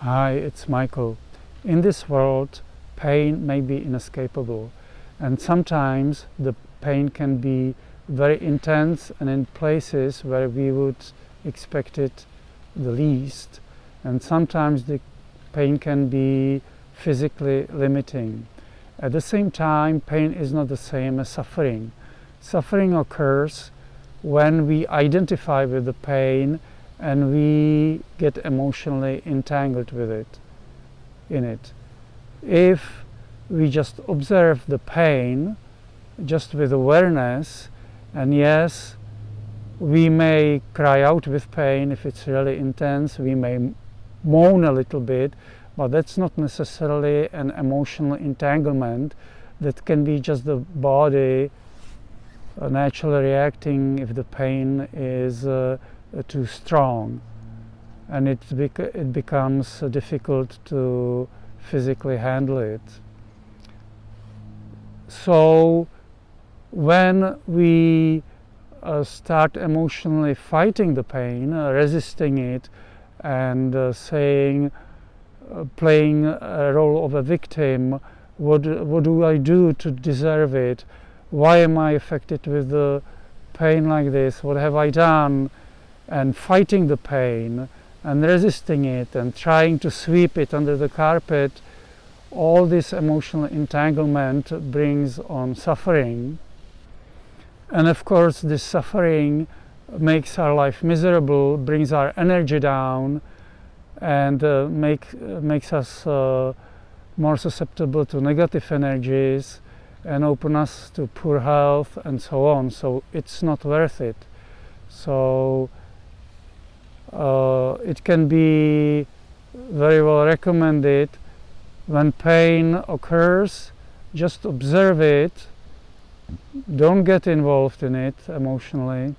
Hi, it's Michael. In this world, pain may be inescapable, and sometimes the pain can be very intense and in places where we would expect it the least, and sometimes the pain can be physically limiting. At the same time, pain is not the same as suffering. Suffering occurs when we identify with the pain and we get emotionally entangled with it, in it. If we just observe the pain just with awareness, and yes, we may cry out with pain if it's really intense, we may moan a little bit, but that's not necessarily an emotional entanglement. That can be just the body naturally reacting if the pain is too strong, and it becomes difficult to physically handle it. So when we start emotionally fighting the pain, resisting it, and playing a role of a victim, what do I do to deserve it? Why am I affected with the pain like this? What have I done? And fighting the pain and resisting it and trying to sweep it under the carpet, all this emotional entanglement brings on suffering. And of course, this suffering makes our life miserable, brings our energy down, and makes us more susceptible to negative energies and open us to poor health and so on. So it's not worth it. So it can be very well recommended when pain occurs, just observe it, don't get involved in it emotionally,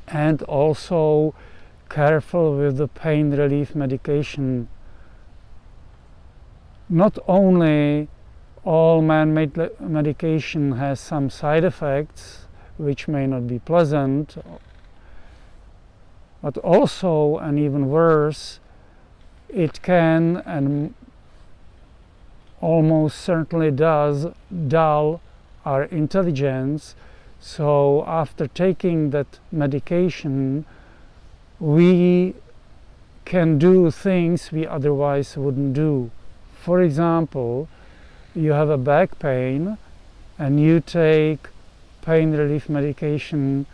and also careful with the pain relief medication. Not only all man-made medication has some side effects which may not be pleasant, but also, and even worse, it can and almost certainly does dull our intelligence. So after taking that medication, we can do things we otherwise wouldn't do. For example, you have a back pain and you take pain relief medication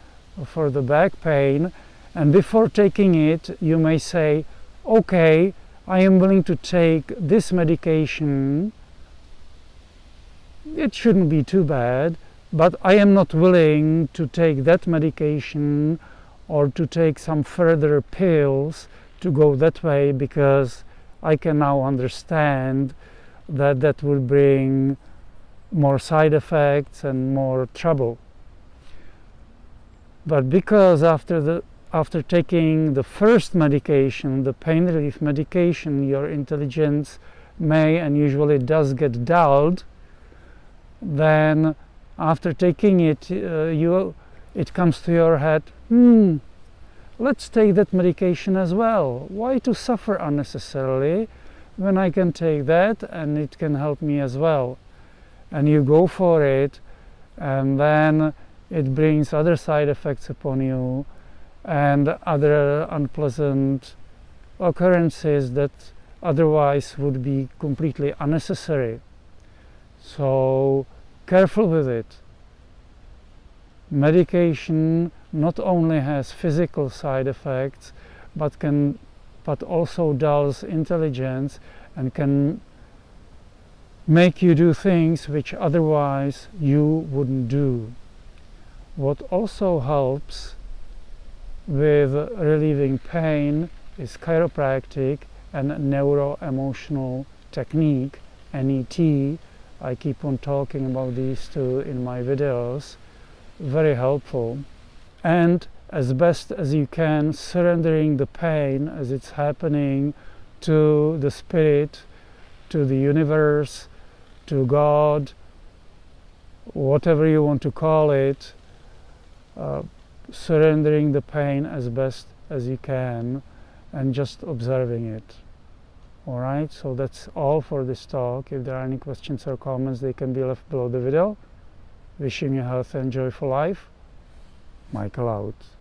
for the back pain, and before taking it you may say, okay, I am willing to take this medication, it shouldn't be too bad, but I am not willing to take that medication or to take some further pills to go that way, because I can now understand that that will bring more side effects and more trouble. But because after taking the first medication, the pain relief medication, your intelligence may and usually does get dulled, then after taking it, it comes to your head, let's take that medication as well. Why to suffer unnecessarily when I can take that and it can help me as well? And you go for it, and then it brings other side effects upon you and other unpleasant occurrences that otherwise would be completely unnecessary. So careful with it. Medication not only has physical side effects, but also dulls intelligence and can make you do things which otherwise you wouldn't do. What also helps with relieving pain is chiropractic and neuro-emotional technique, NET. I keep on talking about these two in my videos. Very helpful. And as best as you can, surrendering the pain as it's happening to the spirit, to the universe, to God, whatever you want to call it, surrendering the pain as best as you can and just observing it. Alright, so that's all for this talk. If there are any questions or comments, they can be left below the video. Wishing you health and joyful life. Michael out.